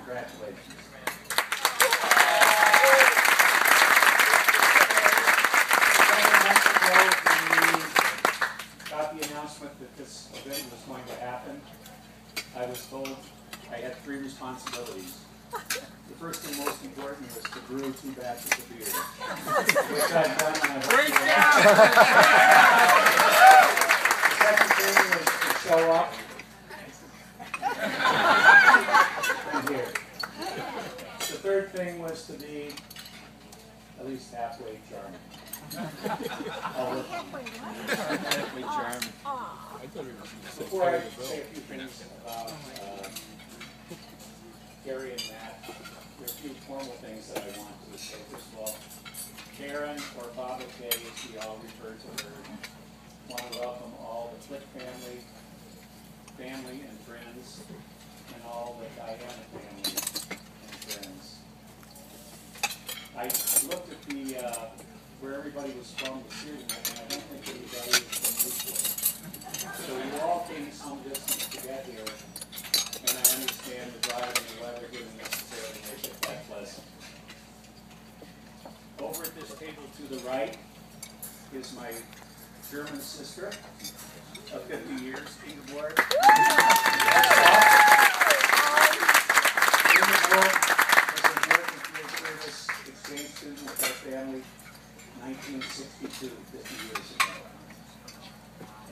Congratulations. Got the announcement that this event was going to happen, I was told I had 3 responsibilities. The first and most important was to brew 2 batches of beer, which I've done, and I hope Great you job! The second thing was to show up. I'm here. The third thing was to be at least halfway charming. Halfway charming. Before I say a few things about Carrie and Matt, there are a few formal things that I want to say. First of all, Karen, or Baba Kay, as we all refer to her, want to welcome all the Flick family and friends, and all the Diana family and friends. I looked at the where everybody was from this evening, and I don't think anybody was from Newport. So you all came some distance to get here, and I understand the drive and the weather didn't necessarily make it that pleasant. Over at this table to the right is my German sister of 50 years, Ingeborg. Ingeborg was an American Field Service exchange student with our family 1962, 50 years ago.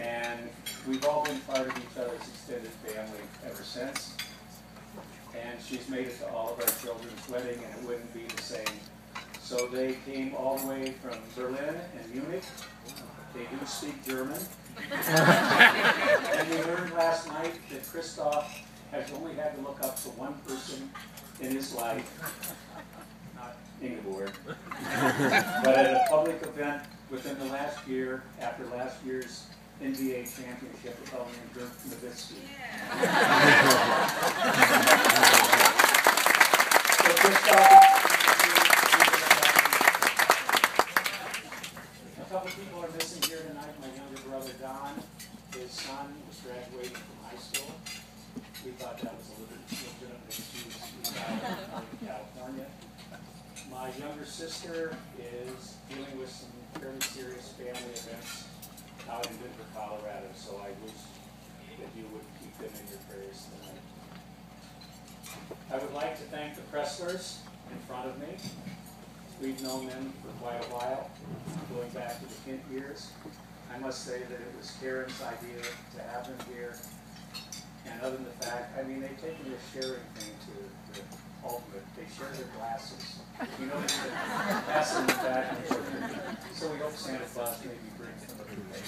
And we've all been part of each other's extended family ever since. And she's made it to all of our children's wedding, and it wouldn't be the same. So they came all the way from Berlin and Munich. They do speak German. And we learned last night that Christoph has only had to look up to one person in his life, not Ingeborg, but at a public event within the last year, after last year's NBA championship, a fellow named Dirk Nowitzki. So Christoph, a couple people are missing here tonight. My younger brother Don, his son was graduating from high school. We thought that was a legitimate excuse to move out of California. My younger sister is dealing with some fairly serious family events out in Denver, Colorado, so I wish that you would keep them in your prayers tonight. I would like to thank the Presslers in front of me. We've known them for quite a while, going back to the Kent years. I must say that it was Karen's idea to have them here. And other than the fact, I mean, they've taken this sharing thing to the ultimate. They share their glasses. You know, they're passing them back and forth. So we hope Santa Claus maybe brings them a little bit.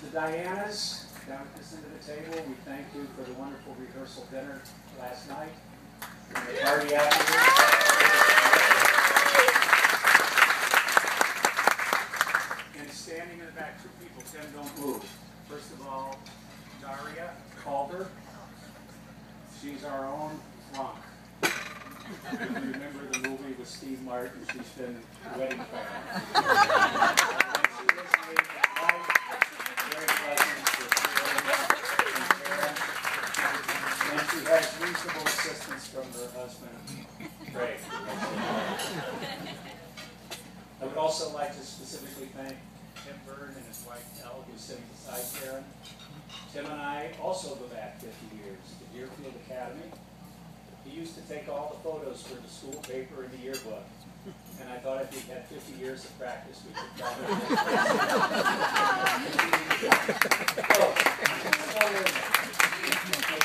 The Dianas, down at this end of the table, we thank you for the wonderful rehearsal dinner last night. And the party afterwards. And standing in the back, 2 people, Tim, don't move. First of all, Daria Calder. She's our own flunk. If you remember the movie with Steve Martin, she's been wedding planner. Very pleasant. And she has reasonable assistance from her husband, Craig. I would also like to specifically thank Tim Byrne and his wife, Elle, who's sitting beside Karen. Tim and I also go back 50 years to Deerfield Academy. He used to take all the photos for the school paper and the yearbook. And I thought if we had 50 years of practice, we could probably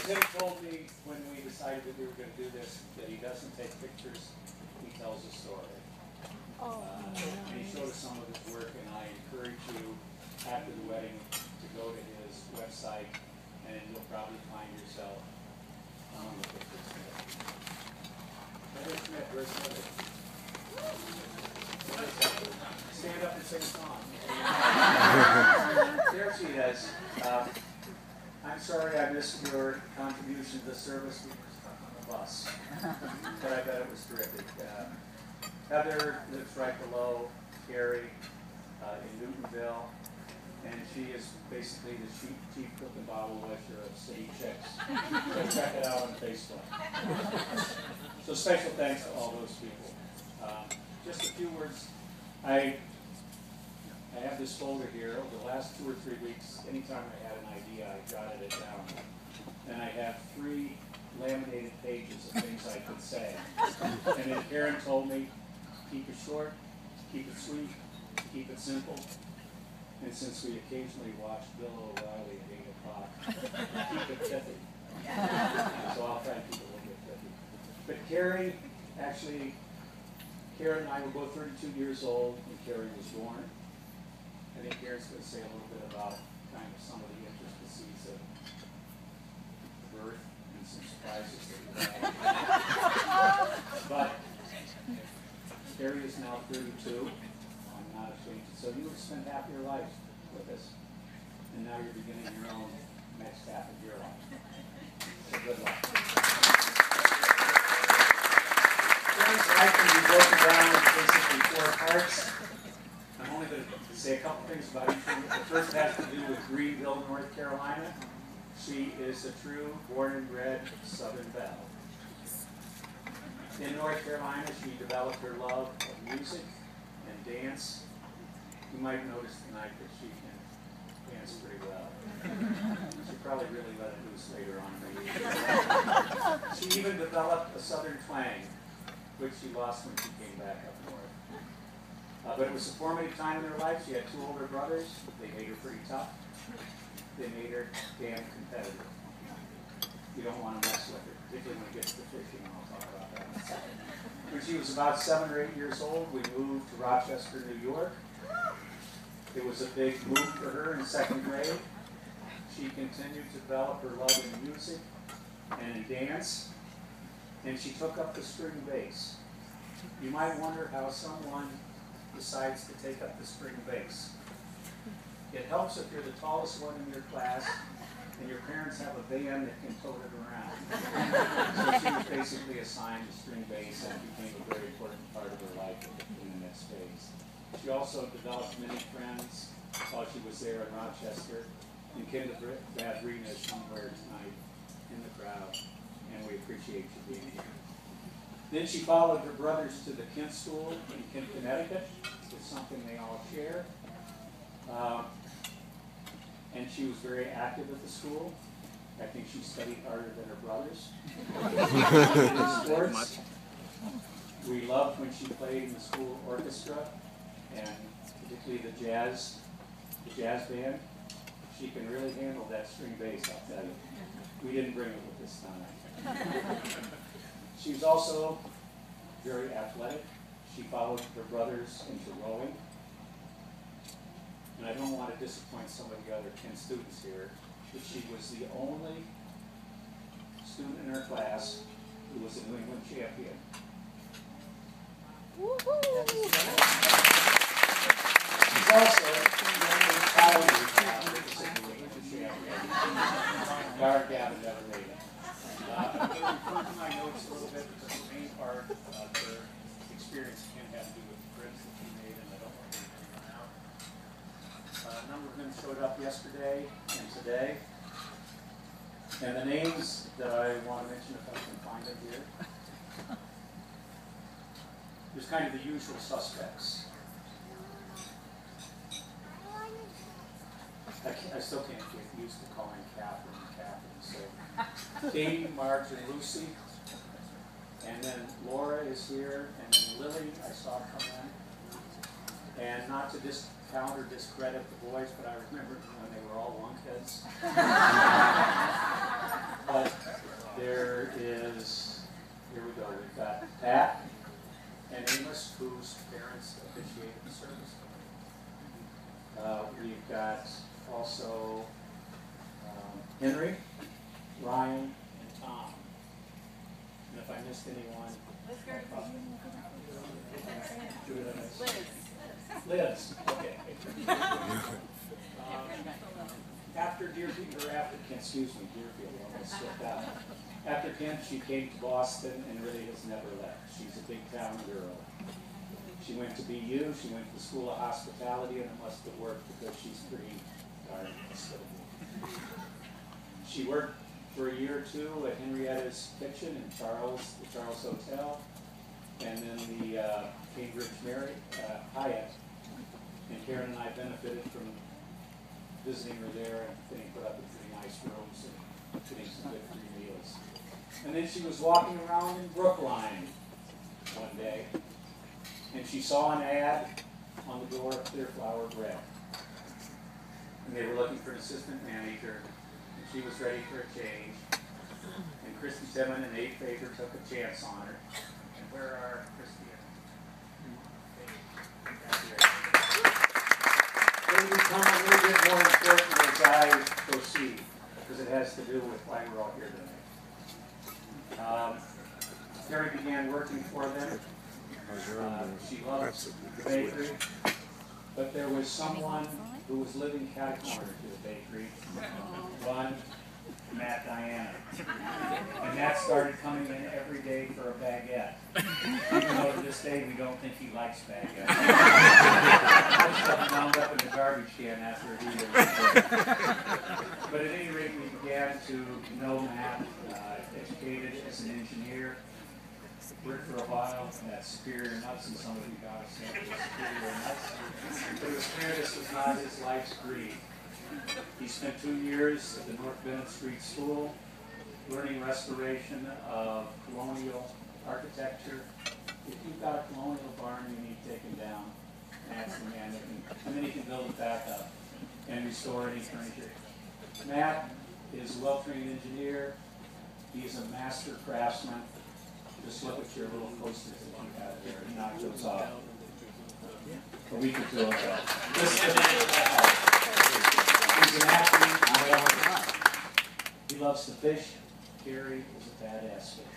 Tim told me when we decided that we were going to do this that he doesn't take pictures, he tells a story. And he showed us some of his work, and I encourage you after the wedding to go to his website, and you'll probably find yourself among the pictures there. Heather Smith, where's Heather? Stand up and sing a song. There she is. I'm sorry I missed your contribution to the service. We were stuck on the bus. But I bet it was terrific. Heather lives right below Carrie in Newtonville. and she is basically the chief cook and bottle washer of City Chicks. So check it out on Facebook. So special thanks to all those people. Just a few words. I have this folder here. Over the last 2 or 3 weeks, anytime I had an idea, I jotted it down. And I have 3 laminated pages of things I could say. And then Karen told me, keep it short, keep it sweet, keep it simple. And since we occasionally watch Bill O'Reilly at 8 o'clock, keep it pithy. So I'll try and keep it a little bit pithy. But Carrie, actually, Karen and I were both 32 years old when Carrie was born. I think Karen's going to say a little bit about kind of some of the intricacies of birth and some surprises that we had. But Carrie is now 32. I'm not ashamed. So you have spent half your life with us, and now you're beginning your own next half of your life. So good luck. Karen's life can be broken down into basically 4 parts. I'm only going to say a couple things about each one. The first has to do with Greenville, North Carolina. She is a true born and bred Southern belle. In North Carolina, she developed her love of music and dance. You might notice tonight that she can dance pretty well. She probably really let it loose later on in the evening. She even developed a Southern twang, which she lost when she came back up north. But it was a formative time in her life. She had 2 older brothers. They made her pretty tough. They made her damn competitive. You don't want to mess with her, particularly when it gets to fishing, and I'll talk about that in a second. When she was about 7 or 8 years old, we moved to Rochester, New York. It was a big move for her in 2nd grade. She continued to develop her love in music and in dance, and she took up the string bass. You might wonder how someone decides to take up the string bass. It helps if you're the tallest one in your class and your parents have a band that can tote it around. So she was basically assigned to string bass and became a very important part of her life in the next phase. She also developed many friends while she was there in Rochester. And Kendra Green is somewhere tonight in the crowd, and we appreciate you being here. Then she followed her brothers to the Kent School in Kent, Connecticut. It's something they all share. And she was very active at the school. I think she studied harder than her brothers. In sports, we loved when she played in the school orchestra, and particularly the jazz band. She can really handle that string bass, I'll tell you. We didn't bring it with this time. She was also very athletic. She followed her brothers into rowing. And I don't want to disappoint some of the other 10 students here, but she was the only student in her class who was a New England champion. She's also the only child who was a New England champion. Gar Gavin never made it. I'm going to refer to my notes a little bit because the main part of her experience can have to do with the friends that she made, and I don't want to leave anyone out. A number of them showed up yesterday and today. And the names that I want to mention, if I can find them here, there's kind of the usual suspects. I still can't get used to calling Catherine. So Katie, Marge, and Lucy. And then Laura is here, and then Lily I saw come in. And not to discount or discredit the boys, but I remember when they were all lunkheads. But there is, here we go, we've got Pat and Amos, whose parents officiated the service. We've got also Henry, Ryan, and Tom. And if I missed anyone, Liz, okay. After Deerfield, or after Kent, excuse me, Deerfield, I almost slipped out. After Kent, she came to Boston and really has never left. She's a big town girl. She went to BU, she went to the School of Hospitality, and it must have worked because she's pretty garden hospital. She worked for a year or two at Henrietta's Kitchen in the Charles Hotel, and then the Cambridge Hyatt. And Karen and I benefited from visiting her there and getting put up in pretty nice rooms and getting some good free meals. And then she was walking around in Brookline one day, and she saw an ad on the door of Clear Flower Bread. And they were looking for an assistant manager, and she was ready for a change. And Christy Timmon and Nate Fager took a chance on her. And where are Christy and Nate? They become a little bit more important as I proceed, because it has to do with why we're all here tonight. Terry began working for them. She loves the bakery, but there was someone who was living cat-corner to the bakery, one Matt Diana. And Matt started coming in every day for a baguette. Even though to this day we don't think he likes baguettes. That stuff wound up in the garbage can after he was. But at any rate, we began to know Matt, educated as an engineer. Worked for a while at Superior Nuts, and some of you got us into Superior Nuts. But it was clear this was not his life's dream. He spent 2 years at the North Bennett Street School, learning restoration of colonial architecture. If you've got a colonial barn you need taken down, that's the man that can, and then he can build it back up and restore any furniture. Matt is a well-trained engineer. He is a master craftsman. Just look at your little posters that you have there. He knocked those off a week or two ago. This is the man of the house. He's an athlete. He loves to fish. Carrie is a badass fish.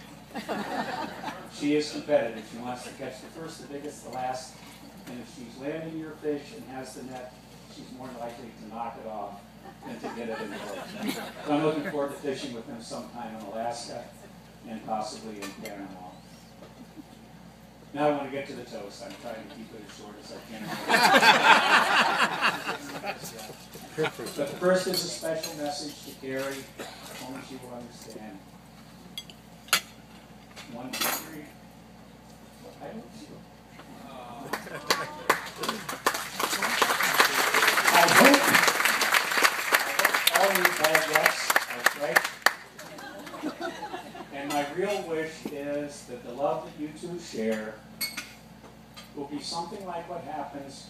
She is competitive. She wants to catch the first, the biggest, the last. And if she's landing your fish and has the net, she's more likely to knock it off than to get it in the boat. So I'm looking forward to fishing with him sometime in Alaska and possibly in Panama. Now I want to get to the toast. I'm trying to keep it as short as I can. But first is a special message to Carrie. Only she will understand. 1, 2, 3. I don't see it. I hope all you baguettes are right. And my real wish is that the love that you two share will be something like what happens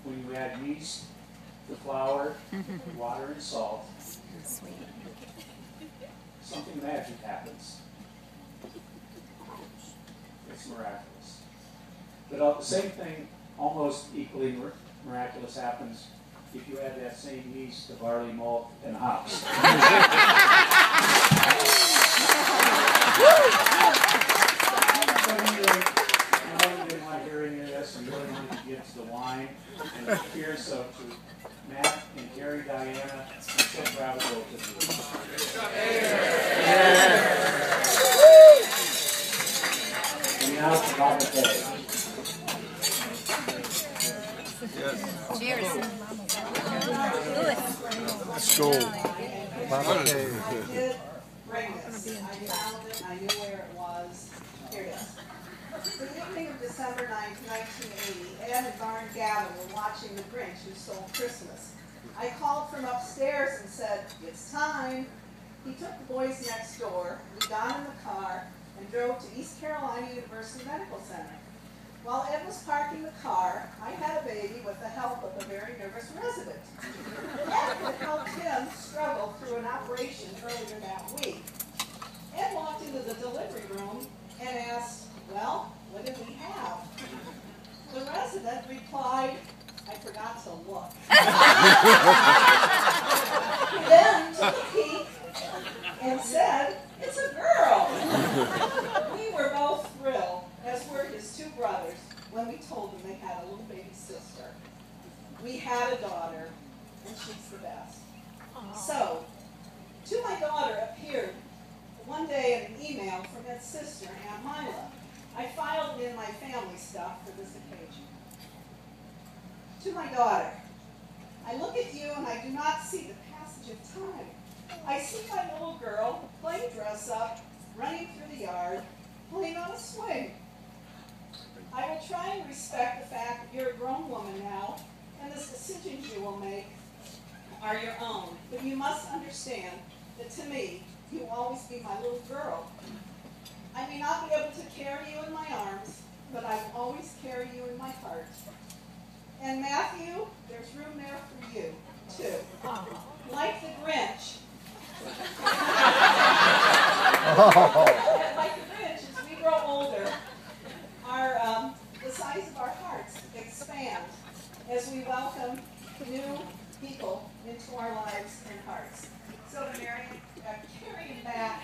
when you add yeast to flour, water, and salt. Sweet. Something magic happens. It's miraculous. But the same thing, almost equally miraculous, happens if you add that same yeast to barley, malt, and hops. I know you didn't want to hear any of this, and really wanted to get to the wine and the beer, so to Matt and Carrie, Diana, I'm so proud of both of you. And now to Papa Day. Cheers. Let's go. Papa Day. Bring this. I found it, I knew where it was. Here it is. The evening of December 9th, 1980, Ed and Barn Gavin were watching The Grinch Who Stole Christmas. I called from upstairs and said, "It's time." He took the boys next door, we got in the car, and drove to East Carolina University Medical Center. While Ed was parking the car, I had a baby with the help of a very nervous resident. Ed had helped him struggle through an operation earlier that week. Ed walked into the delivery room and asked, "Well, what did we have?" The resident replied, "I forgot to look." He then took a peek and said, "It's a girl." We were both thrilled, as were his two brothers, when we told them they had a little baby sister. We had a daughter, and she's the best. So, to my daughter appeared one day an email from Ed's sister, Aunt Mila. I filed it in my family stuff for this occasion. To my daughter, I look at you and I do not see the passage of time. I see my little girl playing dress up, running through the yard, playing on a swing. I will try and respect the fact that you're a grown woman now, and the decisions you will make are your own. But you must understand that to me, you will always be my little girl. I may not be able to carry you in my arms, but I will always carry you in my heart. And Matthew, there's room there for you, too. Like the Grinch. Like the Grinch, as we grow older, the size of our hearts expand as we welcome new people into our lives and hearts. So to carry him back.